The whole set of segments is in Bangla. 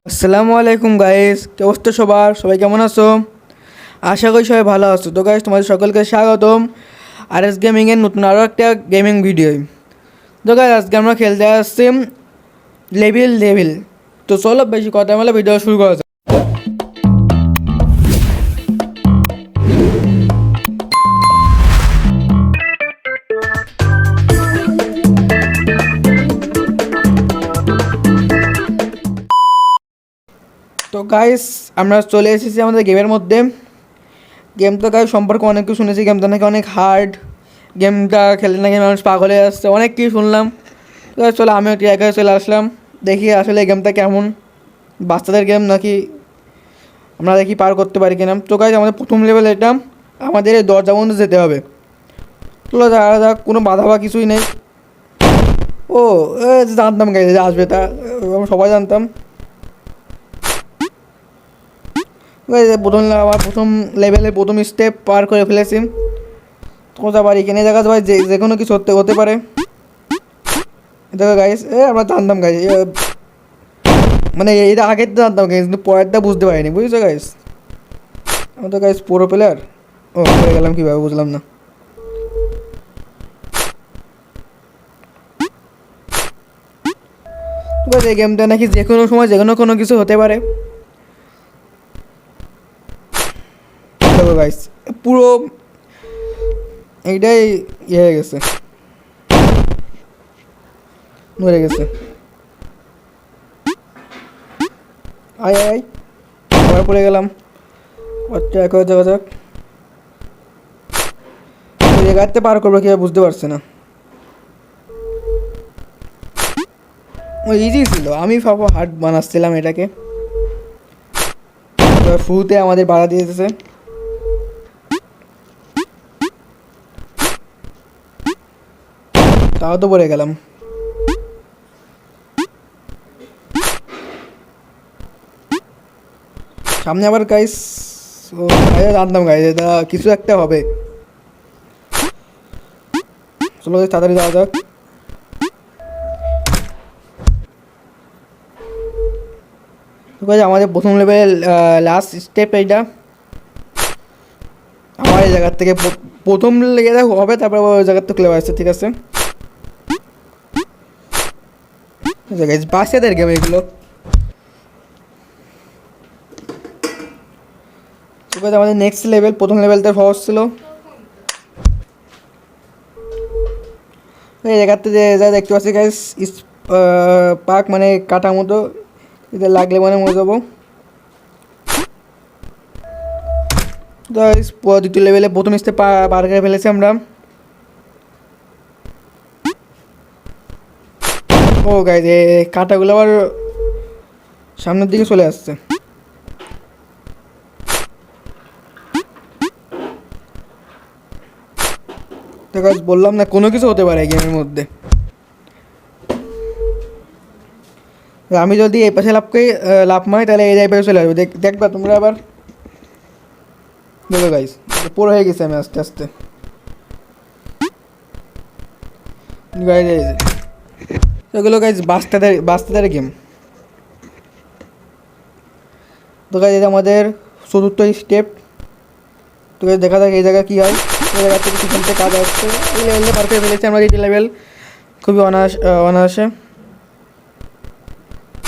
আসসালামু আলাইকুম গাইস, কি অবস্থা সবার? সবাই কেমন আছো? আশা করি সবাই ভালো আছো। তো গাইস, তোমাদের সকলকে স্বাগতম আর এস গেমিংয়ের নতুন আরও একটা গেমিং ভিডিও। তো গাইস, আজকে আমরা খেলতে আসছি লেভেল লেভেল। তো চলো বেশি কথা বলে ভিডিও শুরু করা যাক। তো গাইস, আমরা চলে এসেছি আমাদের গেমের মধ্যে। গেমটা গাইস সম্পর্কে অনেক কিছু শুনেছি, গেমটা নাকি অনেক হার্ড, গেমটা খেলে নাকি মানুষ পাগল হয়ে আসছে, অনেক কিছু শুনলাম। তো চলো আমিও ট্রাই করে চলে আসলাম, দেখি আসলে এই গেমটা কেমন, বাচ্চাদের গেম নাকি আমরা দেখি পার করতে পারি কিনা। তো গাইস, আমাদের প্রথম লেভেল এটা, আমাদের এই দরজা বন্ধ যেতে হবে। চলো যাওয়া যাক, কোনো বাধা বা কিছুই নেই। ও জানতাম গাইস যে আসবে, তা আমরা সবাই জানতাম। আমার প্রথম লেভেলে প্রথম স্টেপ পার করে ফেলেছি। কোথা পারি এখানে জায়গা ভাই, যে কোনো কিছু হতে হতে পারে। দেখো গাইস, আমরা জানতাম গাইস, মানে এটা আগের তো জানতাম গাইস, কিন্তু পরেরটা বুঝতে পারিনি, বুঝছো গাইস? আমি তো গাইস পুরো প্লেয়ার। ও পড়ে গেলাম কীভাবে বুঝলাম না। এই গেমটা নাকি যে কোনো সময় যে কোনো কিছু হতে পারে। দেখো গাইস, পুরো এইটাই ইয়ে হয়ে গেছে, মরে গেছে। আয় আয়, আবার পড়ে গেলাম। আচ্ছা এক যাওয়া যাক, জায়গাতে পার করবো কীভাবে বুঝতে পারছি না। ও ইজি ছিল, আমি ভাবো হার্ড বানাচ্ছিলাম এটাকে। শুরুতে আমাদের বাধা দিয়েছে, তাও তো পড়ে গেলাম। সামনে আবার গাইস, ও জানতাম গাইস এটা কিছু একটা হবে। চলো তাড়াতাড়ি যাওয়া যাক। আমাদের প্রথম লেভেল লাস্ট স্টেপ এইটা। আমার এই জায়গার থেকে প্রথম লেগে হবে, তারপর ওই জায়গার থেকে লেবার আসছে, ঠিক আছে? বাচ্চাদের গেম এগুলো। আমাদের নেক্সট লেভেল, প্রথম লেভেলটা সহজ ছিল। এই জায়গাতে যে যা দেখতে পাচ্ছি গাইস, পাক মানে কাটার মতো, এটা লাগলে মানে মরে যাবো। গাইস দ্বিতীয় লেভেলে প্রথম স্টেপ পার করে ফেলেছি আমরা। ও গাইস, এই কাটাগুলো আবার সামনের দিকে চলে আসছে। তো গাইস বললাম না, কোনো কিছু হতে পারে গেমের মধ্যে। আমি যদি এই পাশে লাভ মারি, তাহলে এই জায়গায় চলে আসবে, দেখবা তোমরা আবার। দেখো গাইস, পুরো হয়ে গেছে আমি আস্তে আস্তে। এগুলো গাইস বাচ্চাদের গেম। তো গাইস এটা আমাদের চতুর্থ স্টেপ। তো গাইস দেখা যাক এই জায়গা কী হয়। এই জায়গা থেকে পিছন থেকে কাজ আসছে, এই লেভেলে পার করে ফেলেছি আমরা। এই লেভেল খুবই অনায়াসে।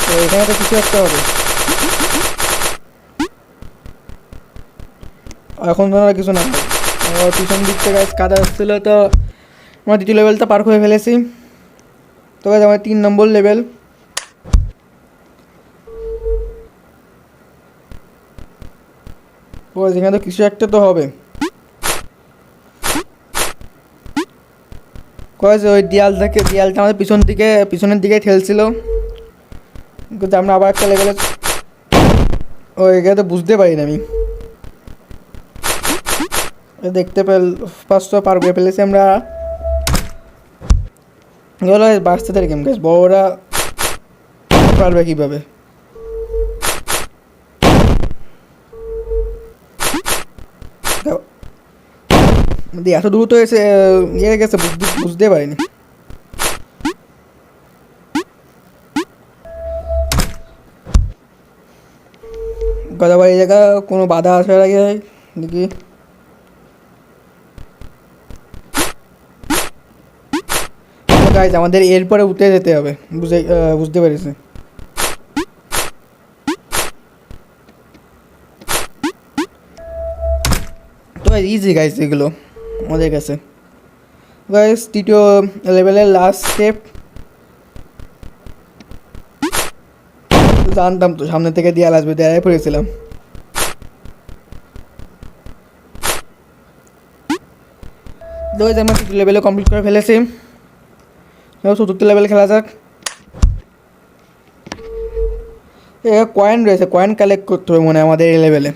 তো এখানে তো কিছু একটা হবে, এখন তো আর কিছু না। পিছন দিক থেকে কাদা আসছিলো, তো আমরা দ্বিতীয় লেভেলটা পার করে ফেলেছি। তো গাইস আমার 3 নম্বর লেভেল। ও এখানে তো কিছু একটা তো হবে। কয়েছে ওই দেয়ালটা আমাদের পিছনের দিকে ঠেলছিল, কিন্তু আমরা আবার একটা লেভেলে, ও এখানে তো বুঝতে পারি না আমি। দেখতে পাঁচটা পার করে ফেলেছি আমরা। এগুলো বাচ্চাদের গেম গাছ, বড়রা পারবে কীভাবে? এত দ্রুত এসে ইয়ে গেছে, বুঝতে পারিনি। কথা বলি, এই জায়গা কোনো বাধা আসার আগে দেখি। গাইজ আমাদের এরপরে উঠে যেতে হবে, বুঝতে পেরেছি। তো ইজি গাইজ এগুলো আমাদের কাছে। গাইজ তৃতীয় লেভেলের লাস্ট স্টেপ। জানতাম তো সামনে থেকে দেয়াল আসবে, দেয়ালে পড়েছিলাম। তো গাইজ আমরা তৃতীয় লেভেলে কমপ্লিট করে ফেলেছি। চতুর্থ লেভেল খেলা যাক। কয়েন রয়েছে, কয়েন কালেক্ট করতে হবে মনে হয় আমাদের এই লেভেলে।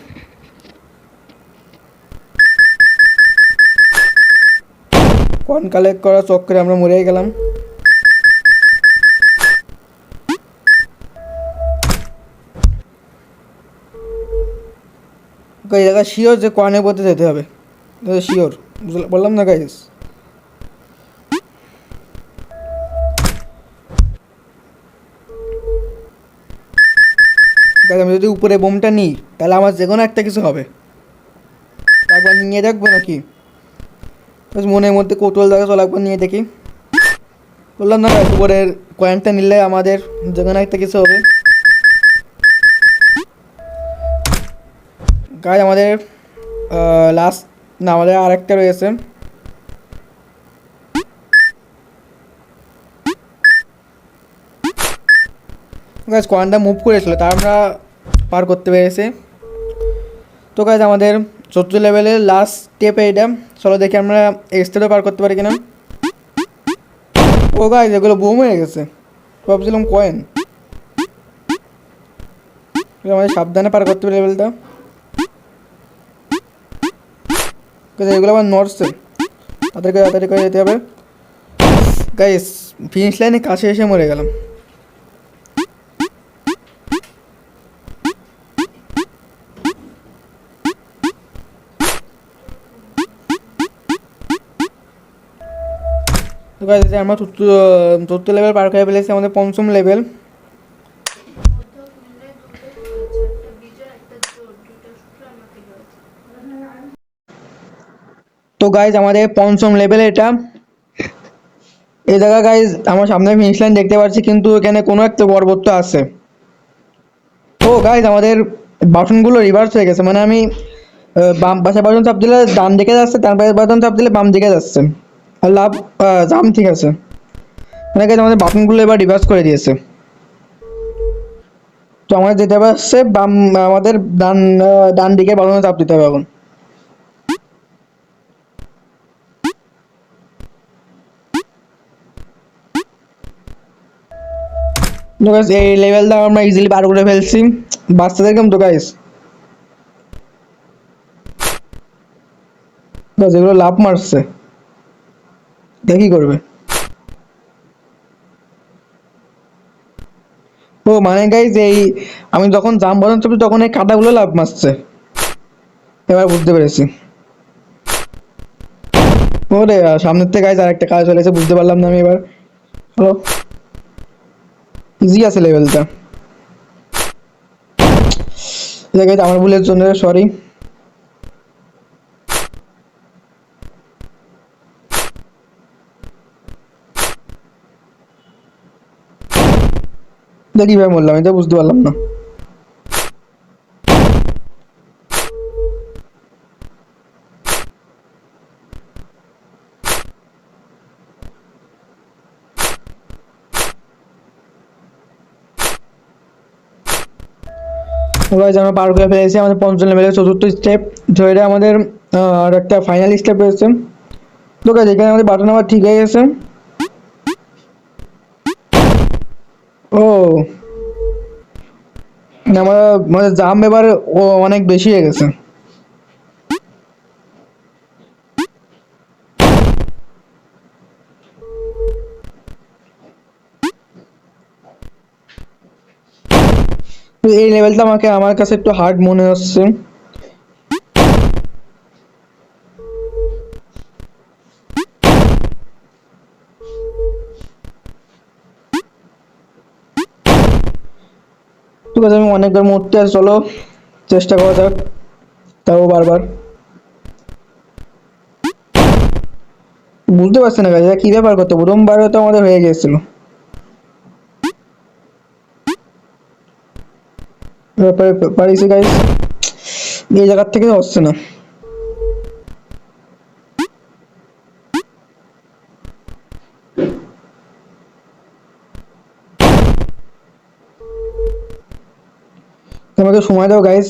কয়েন কালেক্ট করার চক্করে আমরা মরেই গেলাম। এই জায়গা শিওর যে কয়েনের পথে যেতে হবে, শিওর বললাম না গাইস। আমি যদি উপরে বোমটা নিই তাহলে আমার যে কোনো একটা কিছু হবে, একবার নিয়ে দেখবো নাকি? মনের মধ্যে কৌতূহল দেখা, চলো একবার নিয়ে দেখি। বললাম না গাইস, উপরের কয়েনটা নিলে আমাদের যে কোনো একটা কিছু হবে। গাইস আমাদের লাস্ট না, আমাদের আরেকটা রয়েছে। গাইস কয়েনটা মুভ করেছিল, তা আমরা পার করতে পেরেছি। তো গাইস আমাদের ৪র্থ লেভেলের লাস্ট স্টেপ এইটা। চলো দেখি আমরা এই স্টেপে পার করতে পারি কিনা। ও গাইস এগুলো বুম হয়ে গেছে, ভাবছিলাম কয়েন। আমাদের সাবধানে পার করতে হবে লেভেলটা। এগুলো আবার নড়ছে, তাদেরকে তাড়াতাড়ি করে যেতে হবে। গাইস ফিনিশ লাইনে কাছে এসে মরে গেলাম। তো গাইস আমরা ৪র্থ লেভেল পার করে ফেলেছি, আমাদের ৫ম লেভেল। তো গাইজ আমাদের ৫ম লেভেল এটা। এই জায়গা গাইজ আমার সামনে ফিনিশ লাইন দেখতে পাচ্ছি, কিন্তু এখানে কোনো একটা পর্বত আছে। তো গাইজ আমাদের বাটনগুলো রিভার্স হয়ে গেছে, মানে আমি বাম পাশে বাটন চাপ দিলে ডান দিকে যাচ্ছে, ডান পাশে বাটন চাপ দিলে বাম দিকে যাচ্ছে। আর লাভ জাম ঠিক আছে, মানে গাইজ আমাদের বাটনগুলো এবার রিভার্স করে দিয়েছে। তো আমাদের যেতে হবে হচ্ছে বাম, আমাদের ডান দিকে বাটনে চাপ দিতে হবে এখন। এই লেভেলটা আমরা ইজিলি পার করে ফেলছি, বাচ্চাদের কেমন তো গাইস। যেগুলো লাভ মারছে দেখি করবে। ও মানে গাইস এই আমি যখন জাম বাটন চাপছি তখন এই কাঁটাগুলো লাভ মারছে, এবার বুঝতে পেরেছি। ওরে সামনের থেকে গাইস আরেকটা কাজ চলেছে, বুঝতে পারলাম না আমি এবার। হলো ইজি আছে লেভেলটা, গাইস আমার ভুলের জন্য সরি। দেখি ভাই বললাম, এটা বুঝতে পারলাম না। গাইস আমরা পার করে ফেলেছি আমাদের ৫ম লেভেলের ৪র্থ স্টেপ। তো এটা আমাদের আর একটা ফাইনাল স্টেপ রয়েছে। তো গাইস এখানে আমাদের বাটন আবার ঠিক হয়ে গেছে। ও আমার মানে জাম এবার অনেক বেশি হয়ে গেছে। এই লেভেলটা আমার কাছে একটু হার্ড মনে হচ্ছে। ঠিক আছে আমি অনেকবার মরতে আর চলো চেষ্টা করা যাক, তাও বারবার বুঝতে পারছি না গাইজ কি ব্যাপার, করতে প্রথমবারও তো আমাদের হয়ে গিয়েছিল। পারিছি গাইজ, এই জায়গার থেকে হচ্ছে না। আমাকে সময় দাও গাইজ,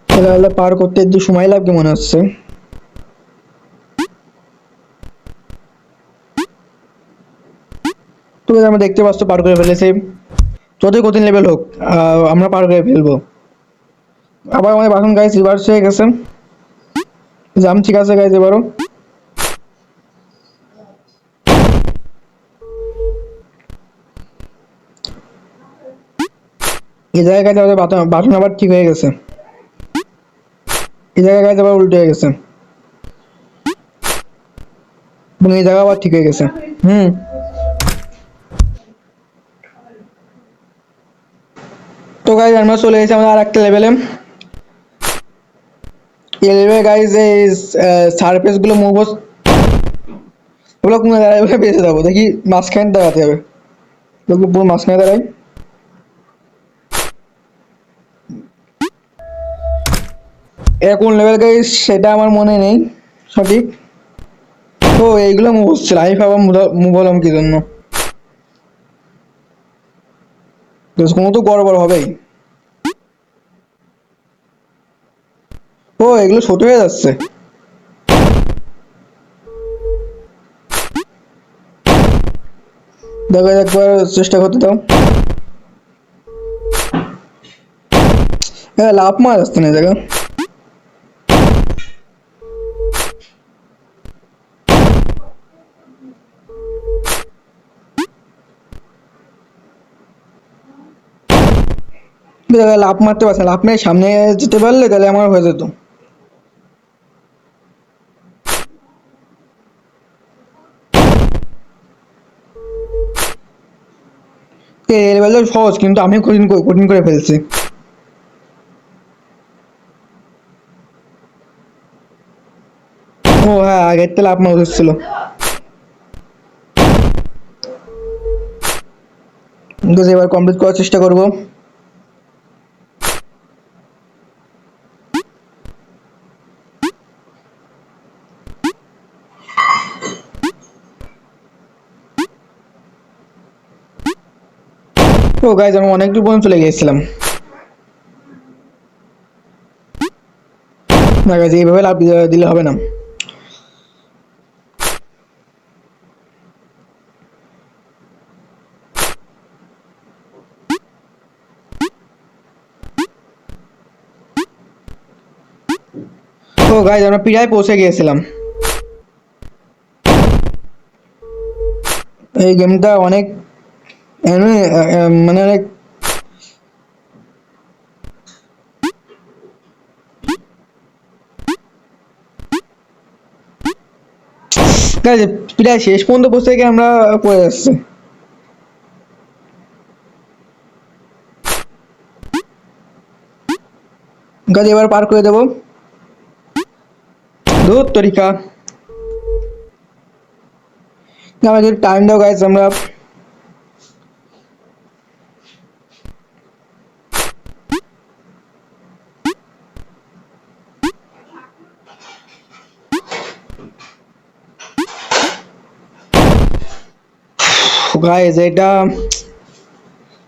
খেলা পার করতে একটু সময় লাগবে মনে হচ্ছে। তো আমরা দেখতে পাচ্ছ পার করে ফেলেছি, যতই কঠিন লেভেল হোক আমরা পার করে ফেলবো। আবার আমাদের বাসন গাইজ রিভার্স হয়ে গেছে, জাম ঠিক আছে গাইজ। এবারও এই জায়গায় গাইজ আমাদের বাসন আবার ঠিক হয়ে গেছে, এই জায়গায় গাইজ আবার উল্টো হয়ে গেছে, এবং এই জায়গা আবার ঠিক হয়ে গেছে। তো গাইজ আমরা চলে এসেছি আমাদের আর একটা লেভেলে। এই লেভেলে গাইজ এই সারফেস গুলো মুভ ওগুলো কোনো দাঁড়ায় বেঁচে যাবো, দেখি মাঝখানে দাঁড়াতে হবে, পুরো মাঝখানে দাঁড়াই। এটা কোন লেভেল গাইজ সেটা আমার মনে নেই সঠিক। তো এইগুলো মুভ হচ্ছিল, আমি ভাবলাম মুভ হলাম কি জন্য, কোনো তো গড়বড় হবেই। ও এগুলো ছোট হয়ে যাচ্ছে, দেখো একবার চেষ্টা করতে দাও। হ্যাঁ লাভ মার আসতে না জায়গা। লাভ মারতে পারছে না, লাভ মেরে সামনে যেতে পারলে তাহলে আমার হয়ে যেত। এই লেভেলটা সহজ কিন্তু আমি কঠিন কঠিন করে ফেলছি। ও হ্যাঁ আগের তো লাভ মার হচ্ছিল। এবার কমপ্লিট করার চেষ্টা করবো। ও গাইজ আমি অনেক দূর পর্যন্ত চলে গিয়েছিলাম। না গাইজ এইভাবে লাভ দিলে হবে না। ও গাইজ আমরা প্রায় পৌঁছে গিয়েছিলাম। এই গেমটা অনেক মানে অনেক গাইজ প্রায় শেষ পর্যন্ত পৌঁছে গিয়ে আমরা পড়ে যাচ্ছি। গাইজ এবার পার করে দেবো, ধুর তরিকা। আমরা যদি টাইম দাও গাইজ আমরা গাইজ এটা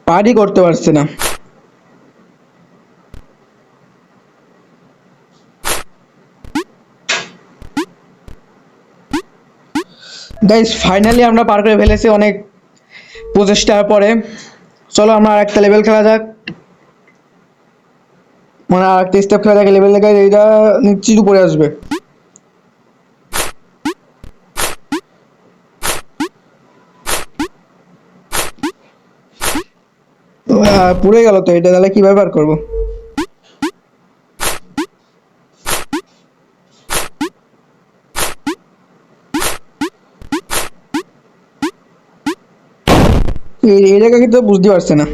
পারই করতে পারছি না। গাইজ ফাইনালি আমরা পার করে ফেলেছি অনেক প্রচেষ্টার পরে। চলো আমরা আর একটা লেভেল খেলা যাক, মানে আর একটা স্টেপ খেলা যাক। লেভেল দেখে এইটা নিশ্চিত উপরে আসবে। পুড়ে গেল তো, এটা তাহলে কিভাবে পার করবো? এই জায়গা কিন্তু বুঝতে পারছে না।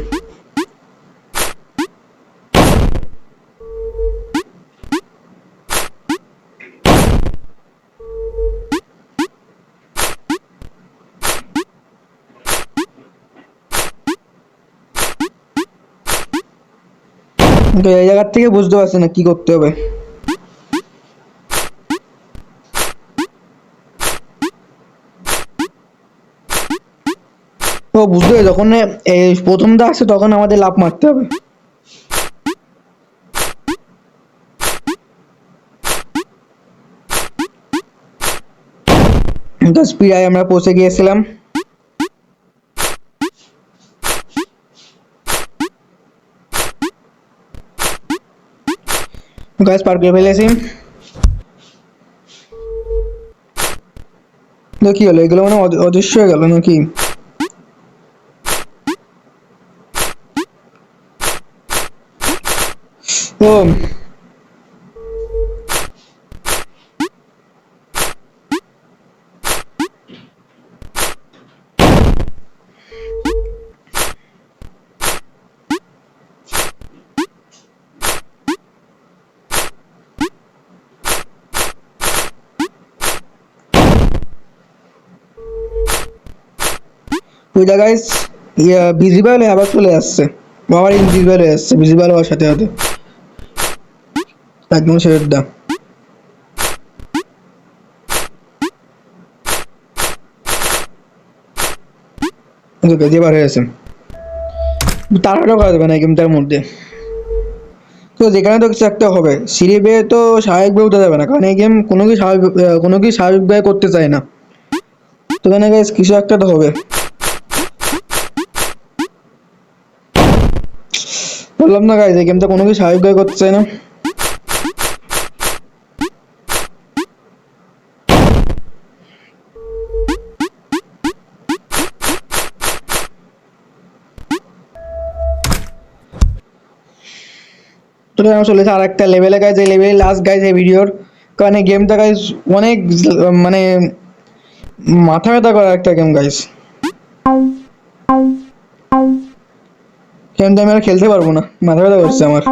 তো এই জায়গার থেকে বুঝতে পারছি না কি করতে হবে। ও বুঝতে হবে, যখন এই প্রথমটা আসছে তখন আমাদের লাফ মারতে হবে। তো স্পিডায় আমরা পৌঁছে গিয়েছিলাম। গাছ পার করে ফেলেছি। তো কি হলো, এগুলো মানে অদৃশ্য হয়ে গেল নাকি? ও ওই জায়গায় ভিজিবল আবার চলে আসছে, আবার ইনভিজিবল হয়ে আসছে, ভিজিবল হওয়ার সাথে সাথে একদম শেষের দা। যেবার হয়েছে তাড়াটাও করা যাবে না এই গেমটার মধ্যে। তো যেখানে তো কিছু একটা হবে, সিঁড়ি বেয়ে তো স্বাভাবিকভাবে উঠা যাবে না, কারণ এই গেম কোনো কি স্বাভাবিকভাবে করতে চায় না। তো এখানে গাইস কিছু একটা তো হবে। বললাম না গাইস, এই গেমটা কোনো কিছু স্বাভাবিকভাবে করতে চায় না। তো আমরা চলেছে আর একটা লেভেলে গাইজ, এই লেভেলে লাস্ট গাইজ এই ভিডিওর, কারণ এই গেমটা গাইজ অনেক মানে মাথা ব্যথা করা একটা গেম গাইজ। গেমটা আমি আর খেলতে পারবো না, মাথা ব্যথা করছে আমার।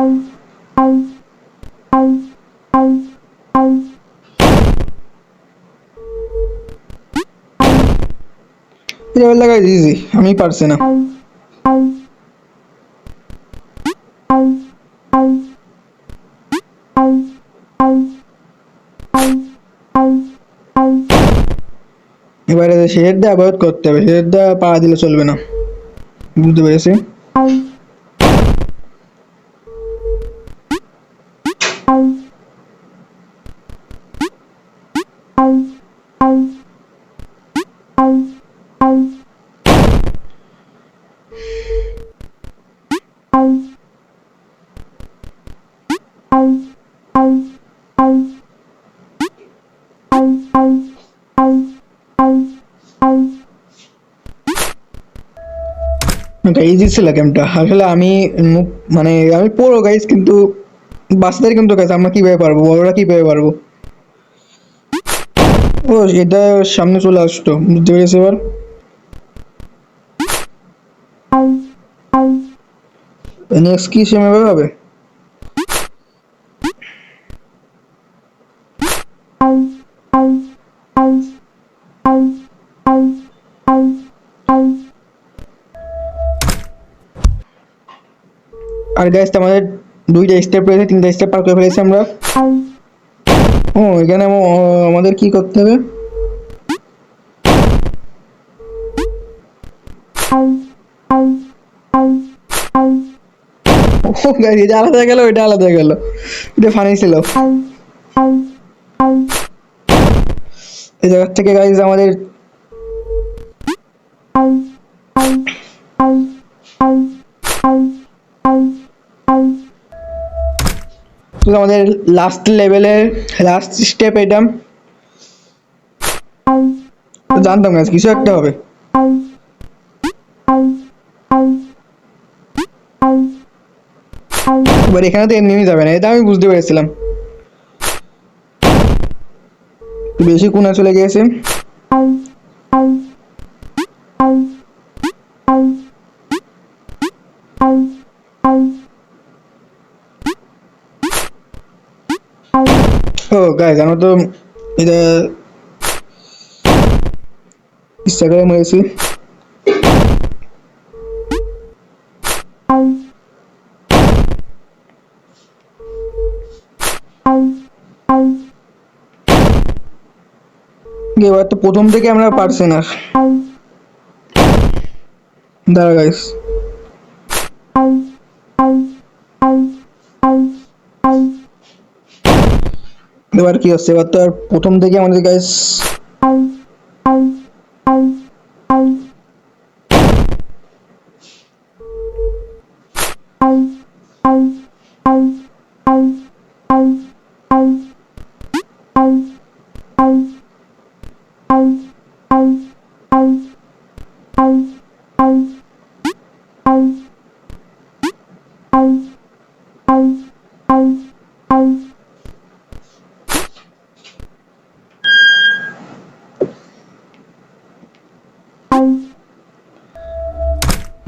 এই লেভেলটা গাইজ ইজি, আমি পারছি না। এবারে শেষের দা অ্যাভয়েড করতে হবে, শেষের দা পাড়া দিলে চলবে না, বুঝতে পেরেছি। ইজি ছিল গেমটা আসলে। মানে আমি পুরো গাইজ, কিন্তু বাচ্চাদের কিন্তু গাইজ আমরা কিভাবে পারবো, বড়রা কিভাবে পারবো। ও এটা সামনে চলে আসতো, বুঝতে পেরেছি এবার। নেক্সট কি সেভাবে হবে? আর গাইজ আমাদের দুইটা স্টেপ রয়েছে, তিনটা স্টেপ পার করে ফেলেছি আমরা। ও এখানে আমাদের কি করতে হবে? ও গাইজ এটা আলাদা গেল, ওইটা আলাদা গেল, এটা ফানি ছিল। এই জায়গা থেকে গাইজ আমাদের আমাদের লাস্ট লেভেলের লাস্ট স্টেপ এটা। জানতাম গাইজ কিছু একটা হবে। এবার এখানে তো এমনি যাবে না, এটা আমি বুঝতে পেরেছিলাম। বেশি কোণা চলে গিয়েছে। ও গাইজ আমরা তো এটা ইচ্ছা করে মরেছি। এবার তো প্রথম থেকে আমরা পারছি না। দাঁড়া গাইস, এবার কি হচ্ছে? এবার তো আর প্রথম থেকে আমাদের গাইস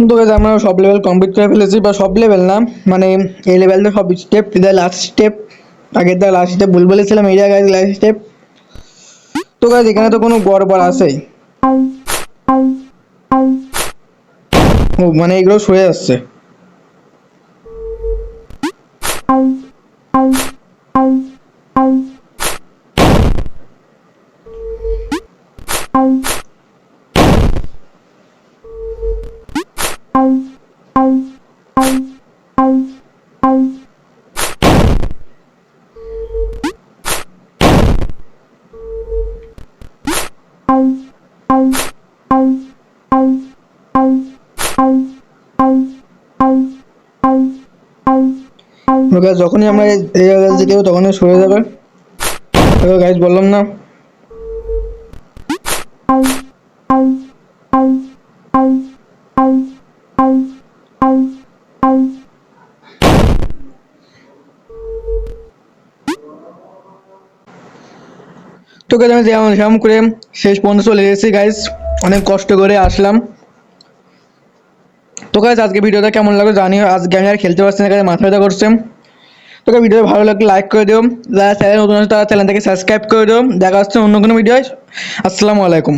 তো guys আমরা সব লেভেল কমপ্লিট করে ফেলেছি, বা সব লেভেল না, মানে এই লেভেলটা সব স্টেপ, এটা লাস্ট স্টেপ। আগের দা লাস্ট স্টেপ ভুল বলেছিলাম, এই জায়গায় লাস্ট স্টেপ। তো guys এখানে তো কোনো গড়বড় আছে, ও মানে এগুলো সরে যাচ্ছে। যখনই আমরা এই জায়গায় যেতে হবে তখনই সরে যাবে। গাইজ বললাম না, তো গাইজ আমি যেমন করে শেষ পর্যন্ত চলে এসেছি গাইজ, অনেক কষ্ট করে আসলাম। তো গাইজ আজকে ভিডিওটা কেমন লাগলো জানিও। আজকে আমি আর খেলতে পারছি না, গাইজ মাথা ব্যথা করছে। তোকে ভিডিও ভালো লাগলে লাইক করে দিও, যারা চ্যানেল নতুন আছে তারা চ্যানেলটাকে সাবস্ক্রাইব করে দিও। দেখা হচ্ছে অন্য কোনো ভিডিও। আসসালামু আলাইকুম।